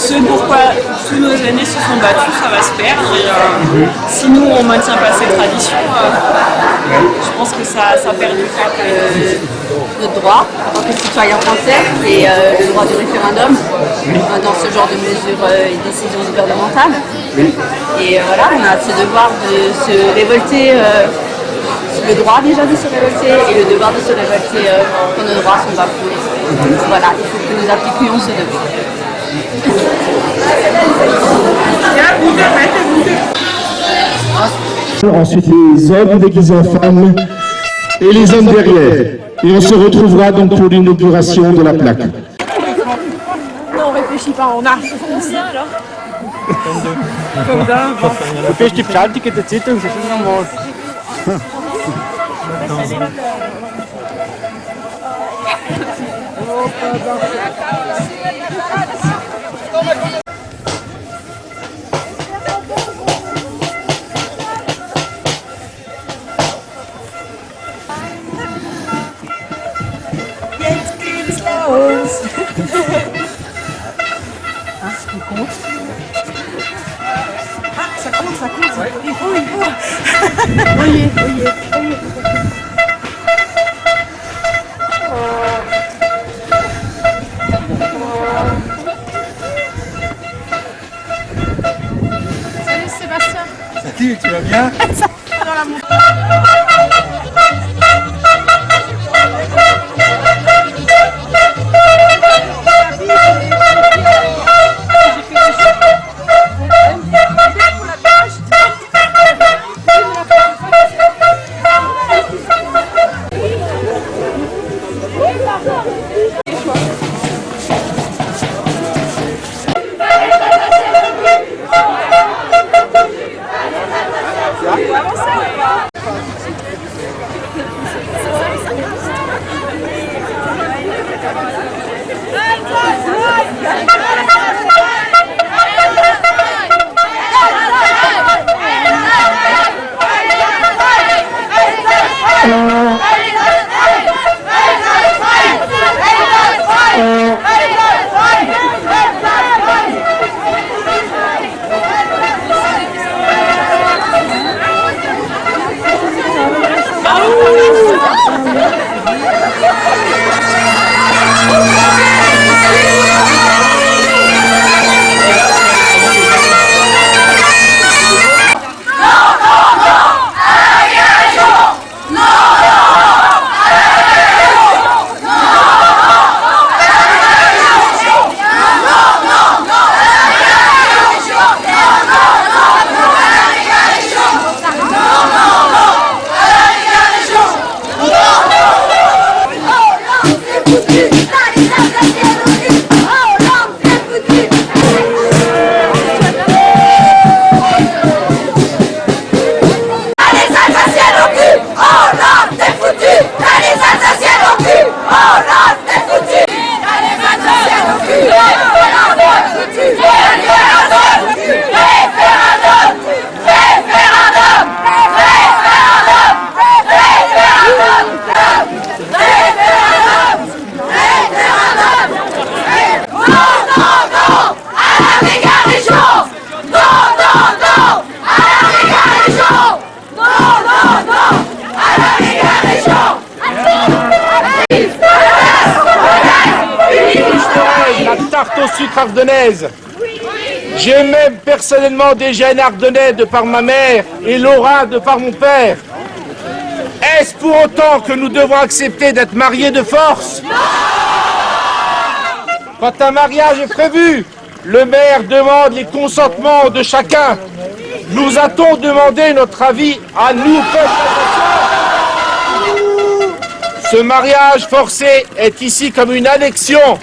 ce pourquoi tous nos aînés se sont battus, ça va se perdre. Et si nous, on ne maintient pas ces traditions, je pense que ça perdura. Notre droit en tant que citoyen français et le droit du référendum dans ce genre de mesures et décisions gouvernementales. Et voilà, on a ce devoir de se révolter, le droit déjà de se révolter et le devoir de se révolter quand nos droits sont bafoués. Voilà, il faut que nous appliquions ce devoir. Ensuite les hommes déguisés en femmes et les hommes derrière. Et on se retrouvera donc pour l'inauguration de la plaque. Non, on réfléchit pas, on a foncé alors. Comme d'hab. Du bist die Beschäftigung der Zeitung, das ist schon normal. Ça compte. Il faut. Voyez. Salut Sébastien. Salut, tu vas bien? Dans la montagne. Tarte au sucre ardennaise. J'ai même personnellement déjà une ardennais de par ma mère et Laura de par mon père. Est-ce pour autant que nous devons accepter d'être mariés de force? Quand un mariage est prévu, le maire demande les consentements de chacun. Nous a-t-on demandé notre avis à nous, peuple? Ce mariage forcé est ici comme une annexion.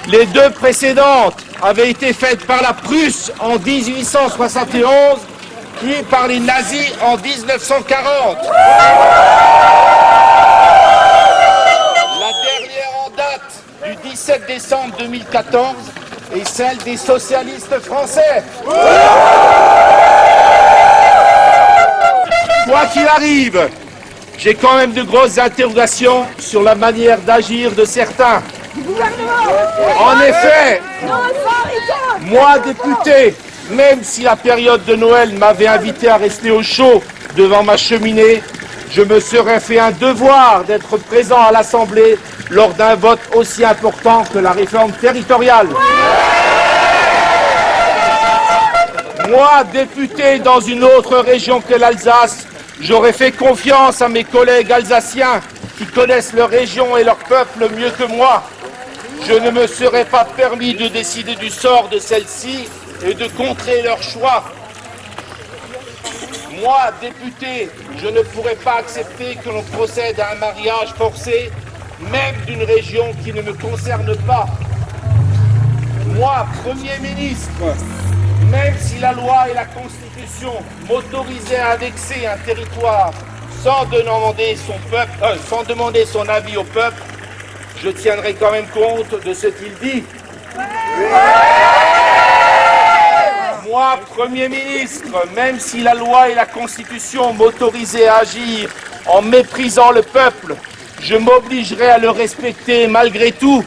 Les deux précédentes avaient été faites par la Prusse en 1871, puis par les nazis en 1940. La dernière en date du 17 décembre 2014 est celle des socialistes français. Quoi qu'il arrive, j'ai quand même de grosses interrogations sur la manière d'agir de certains. En effet, Moi, député, même si la période de Noël m'avait invité à rester au chaud devant ma cheminée, je me serais fait un devoir d'être présent à l'Assemblée lors d'un vote aussi important que la réforme territoriale. Moi, député dans une autre région que l'Alsace, j'aurais fait confiance à mes collègues alsaciens qui connaissent leur région et leur peuple mieux que moi. Je ne me serais pas permis de décider du sort de celle-ci et de contrer leur choix. Moi, député, je ne pourrais pas accepter que l'on procède à un mariage forcé, même d'une région qui ne me concerne pas. Moi, Premier ministre, même si la loi et la Constitution m'autorisaient à annexer un territoire sans demander son avis au peuple, je tiendrai quand même compte de ce qu'il dit. Moi, Premier ministre, même si la loi et la Constitution m'autorisaient à agir en méprisant le peuple, je m'obligerai à le respecter malgré tout.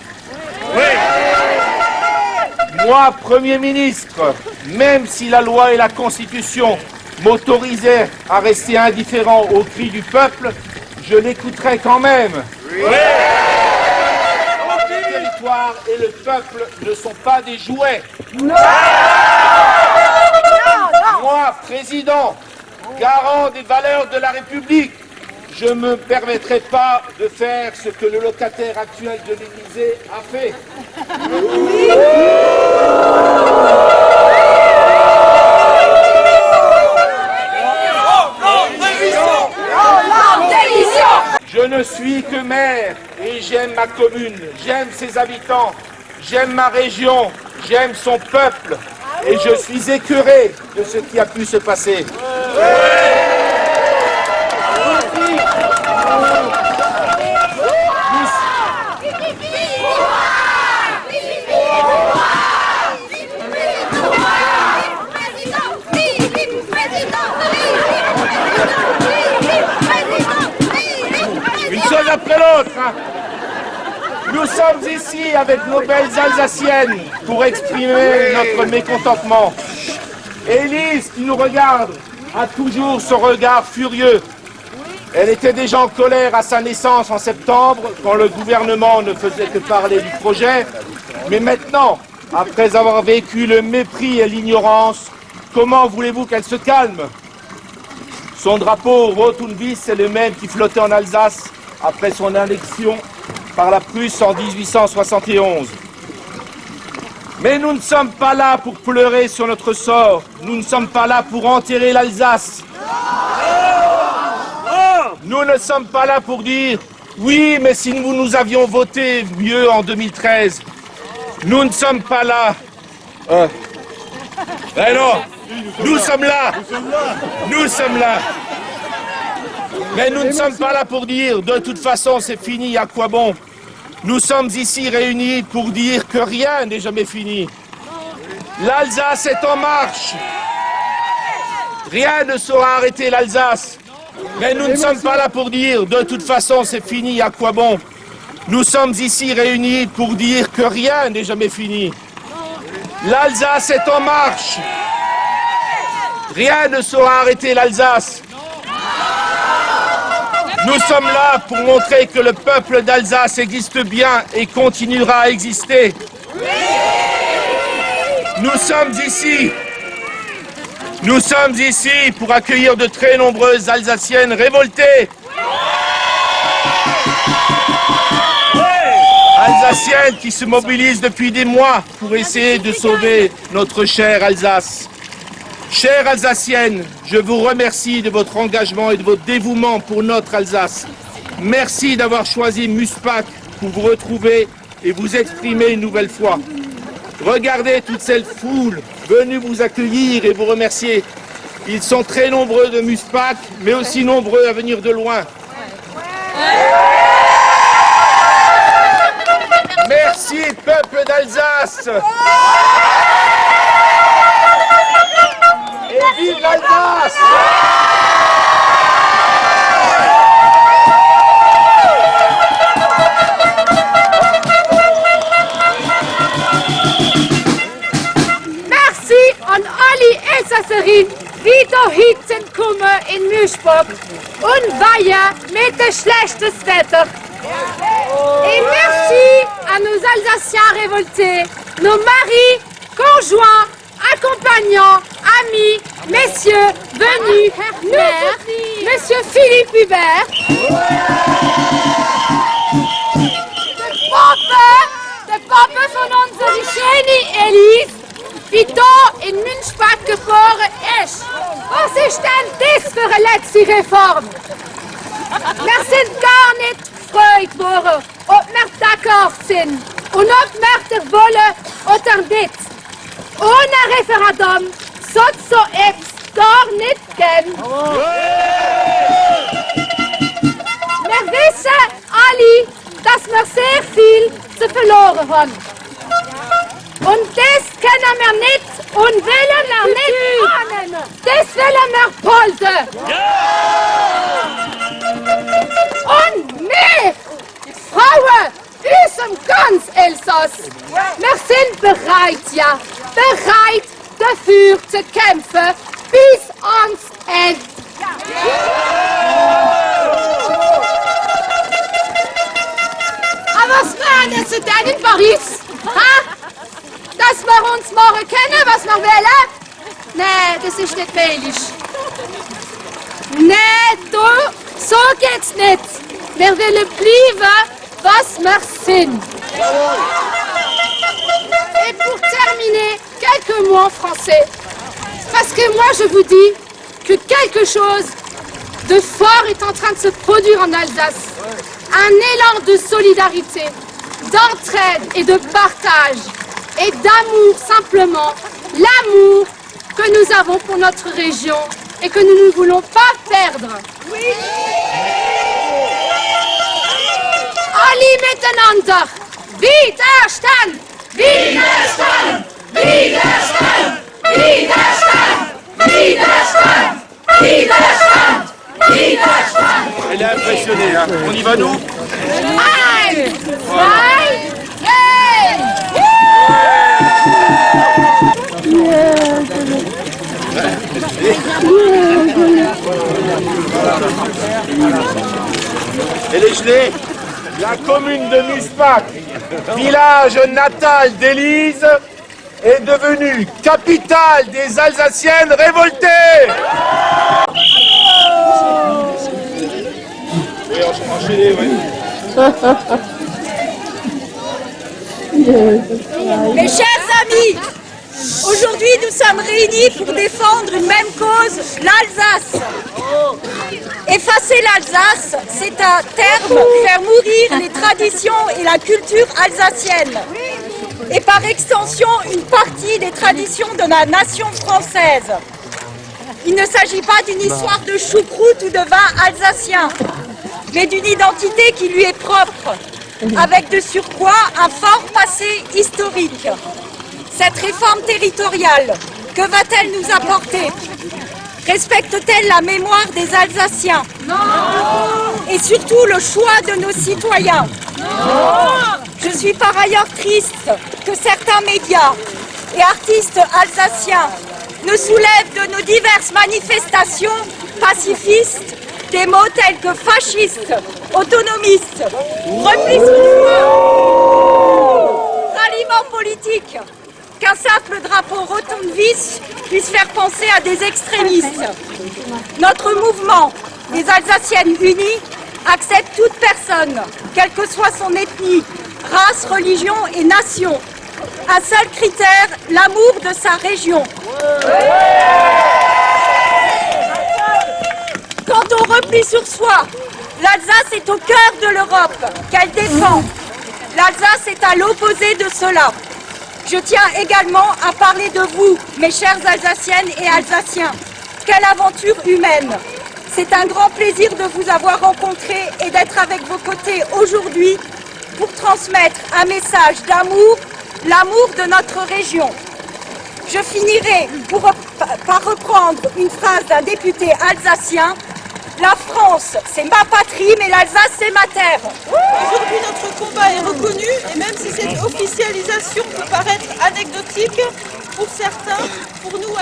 Moi, Premier ministre, même si la loi et la Constitution m'autorisaient à rester indifférent aux cris du peuple, je l'écouterai quand même. Le territoire et le peuple ne sont pas des jouets. Moi, président, garant des valeurs de la République, je ne me permettrai pas de faire ce que le locataire actuel de l'Élysée a fait. Je ne suis que maire et j'aime ma commune, j'aime ses habitants, j'aime ma région, j'aime son peuple et je suis écœuré de ce qui a pu se passer. Une chose après l'autre, hein. Nous sommes ici avec nos belles Alsaciennes pour exprimer notre mécontentement. Élise, qui nous regarde, a toujours son regard furieux. Elle était déjà en colère à sa naissance en septembre, quand le gouvernement ne faisait que parler du projet. Mais maintenant, après avoir vécu le mépris et l'ignorance, comment voulez-vous qu'elle se calme? Son drapeau Rot-und-Weiss, c'est le même qui flottait en Alsace après son annexion par la Prusse en 1871. Mais nous ne sommes pas là pour pleurer sur notre sort. Nous ne sommes pas là pour enterrer l'Alsace. Nous ne sommes pas là pour dire « Oui, mais si nous avions voté mieux en 2013 ». Nous ne sommes pas là. Ben non, nous sommes là. Nous sommes là. Mais nous ne sommes pas là pour dire « De toute façon, c'est fini, à quoi bon ?» Nous sommes ici réunis pour dire que rien n'est jamais fini. L'Alsace est en marche. Rien ne saura arrêter l'Alsace. Mais nous ne sommes pas là pour dire « De toute façon, c'est fini, à quoi bon ?» Nous sommes ici réunis pour dire que rien n'est jamais fini. L'Alsace est en marche. Rien ne saura arrêter l'Alsace. Nous sommes là pour montrer que le peuple d'Alsace existe bien et continuera à exister. Nous sommes ici pour accueillir de très nombreuses Alsaciennes révoltées. Alsaciennes qui se mobilisent depuis des mois pour essayer de sauver notre chère Alsace. Chères Alsaciennes, je vous remercie de votre engagement et de votre dévouement pour notre Alsace. Merci d'avoir choisi Muspac pour vous retrouver et vous exprimer une nouvelle fois. Regardez toute cette foule venue vous accueillir et vous remercier. Ils sont très nombreux de Muspac, mais aussi nombreux à venir de loin. Merci, peuple d'Alsace! Et vive l'Alsace! Elsässerin wieder Hitzen kommen in Müschbock und Weiher mit dem schlechten Wetter. Et merci à nos Alsaciens révoltés, nos maris, conjoints, accompagnants, amis, messieurs venus, Monsieur Philippe Hubert. De Papa von unserer schönen Elise, die hier in Münchbach geboren ist. Was ist denn das für eine letzte Reform? Wir sind gar nicht gefreut worden, ob wir d'accord sind und ob wir das wollen oder nicht. Ohne Referendum soll es so etwas gar nicht geben. Wir wissen alle, dass wir sehr viel zu verloren haben. Und das können wir nicht und wollen wir nicht annehmen. Das wollen wir behalten. Und wir, Frauen, unserem ganz Elsass, wir sind bereit, ja, bereit dafür zu kämpfen bis ans Ende. Aber was machen Sie denn in Paris? Ha? Dass wir uns morgen kennen, was wir wollen? Nein, das ist nicht möglich. Nein, du, so geht's nicht. Wir wollen bleiben, was wir sind. Et pour terminer, quelques mots en français. Parce que moi, je vous dis que quelque chose de fort est en train de se produire en Alsace. Un élan de solidarité, d'entraide et de partage. Et d'amour simplement, l'amour que nous avons pour notre région et que nous ne voulons pas perdre. Oui. Alle miteinander, Widerstand, Widerstand, Widerstand, Widerstand, Widerstand, Widerstand, Widerstand. Elle est impressionnée, hein. On y va nous? Ein, zwei, Et les gelées, la commune de Muspach, village natal d'Élise, est devenue capitale des Alsaciennes révoltées. Oui, enchaîné, oui. Mes chers amis, aujourd'hui nous sommes réunis pour défendre une même cause, l'Alsace. Effacer l'Alsace, c'est à terme faire mourir les traditions et la culture alsacienne. Et par extension, une partie des traditions de la nation française. Il ne s'agit pas d'une histoire de choucroute ou de vin alsacien, mais d'une identité qui lui est propre, avec de surcroît un fort passé historique. Cette réforme territoriale, que va-t-elle nous apporter? Respecte-t-elle la mémoire des Alsaciens? Non. Et surtout le choix de nos citoyens? Non. Je suis par ailleurs triste que certains médias et artistes alsaciens ne soulèvent de nos diverses manifestations pacifistes des mots tels que fascistes, autonomistes, repli sur soi, ralliement politique, qu'un simple drapeau rotonde-vis puisse faire penser à des extrémistes. Notre mouvement, les Alsaciennes Unies, accepte toute personne, quelle que soit son ethnie, race, religion et nation. Un seul critère, l'amour de sa région. Quant au repli sur soi, l'Alsace est au cœur de l'Europe qu'elle défend. L'Alsace est à l'opposé de cela. Je tiens également à parler de vous, mes chères Alsaciennes et Alsaciens. Quelle aventure humaine! C'est un grand plaisir de vous avoir rencontrés et d'être avec vos côtés aujourd'hui pour transmettre un message d'amour, l'amour de notre région. Je finirai par reprendre une phrase d'un député alsacien. La France, c'est ma patrie, mais l'Alsace, c'est ma terre. Aujourd'hui, notre combat est reconnu et même si cette officialisation peut paraître anecdotique, pour certains, pour nous,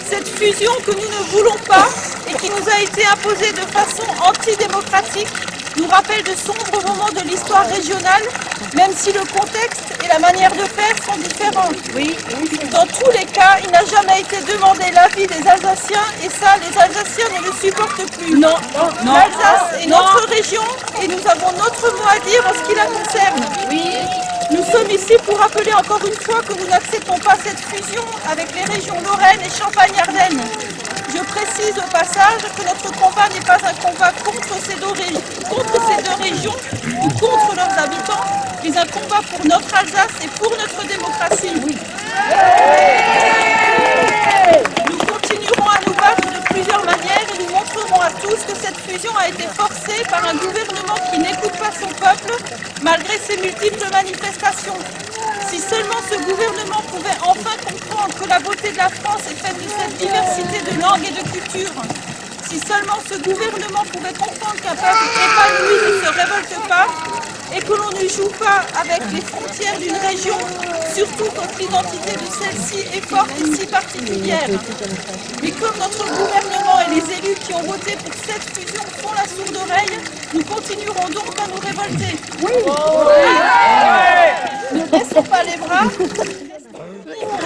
cette fusion que nous ne voulons pas et qui nous a été imposée de façon antidémocratique nous rappelle de sombres moments de l'histoire régionale, même si le contexte et la manière de faire sont différents. Oui. Dans tous les cas, il n'a jamais été demandé l'avis des Alsaciens et ça, les Alsaciens ne le supportent plus. Non, non. L'Alsace est notre région et nous avons notre mot à dire en ce qui la concerne. Oui. Nous sommes ici pour rappeler encore une fois que nous n'acceptons pas cette fusion avec les régions Lorraine et Champagne-Ardenne. Je précise au passage que notre combat n'est pas un combat contre ces deux régions ou contre leurs habitants, mais un combat pour notre Alsace et pour notre démocratie. Oui. Nous continuerons à nous battre de plusieurs manières et nous montrerons à tous que cette fusion a été forcée par un gouvernement qui n'écoute pas son peuple, malgré ses multiples manifestations. Si seulement ce gouvernement pouvait enfin comprendre que la beauté de la France est faite de cette diversité de langues et de cultures, si seulement ce gouvernement pouvait comprendre qu'un peuple épanoui ne se révolte pas et que l'on ne joue pas avec les frontières d'une région, surtout quand l'identité de celle-ci est forte et si particulière. Mais comme notre gouvernement et les élus qui ont voté pour cette fusion font la sourde oreille, nous continuerons donc à nous révolter. Oui. Ne baissons pas les bras pour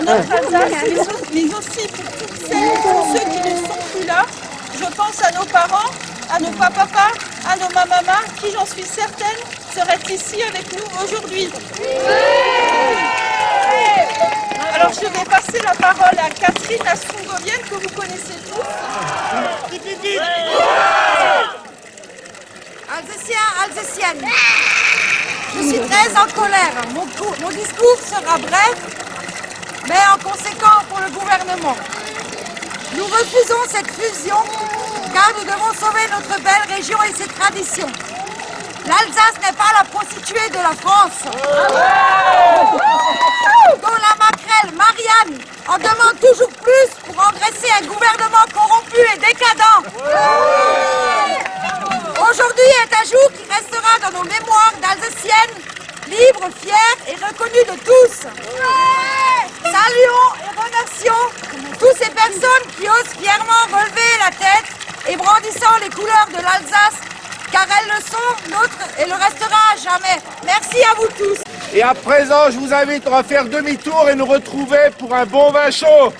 notre Alsace, mais aussi pour toutes celles et tous ceux qui ne sont plus là. Je pense à nos parents, à nos papas, à nos mamas, qui, j'en suis certaine, seraient ici avec nous aujourd'hui. Alors je vais passer la parole à Catherine, la Strongovienne, que vous connaissez tous. Alsaciens, Alsaciennes, je suis très en colère. Mon discours sera bref, mais en conséquent pour le gouvernement. Nous refusons cette fusion car nous devons sauver notre belle région et ses traditions. L'Alsace n'est pas la prostituée de la France, dont la maquerelle Marianne en demande toujours plus pour engraisser un gouvernement corrompu et décadent. Aujourd'hui est un jour qui restera dans nos mémoires d'Alsaciennes, libres, fières et reconnues de tous. Saluons et remercions toutes ces personnes qui osent fièrement relever la tête et brandissant les couleurs de l'Alsace, car elles le sont, nôtres, et le restera à jamais. Merci à vous tous. Et à présent, je vous invite à faire demi-tour et nous retrouver pour un bon vin chaud.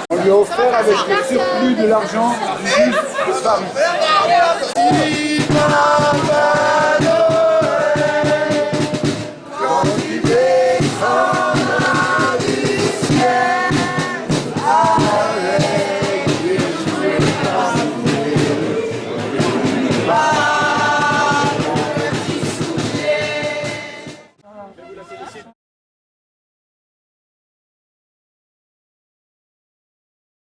On lui a offert avec le surplus de l'argent juste de Paris.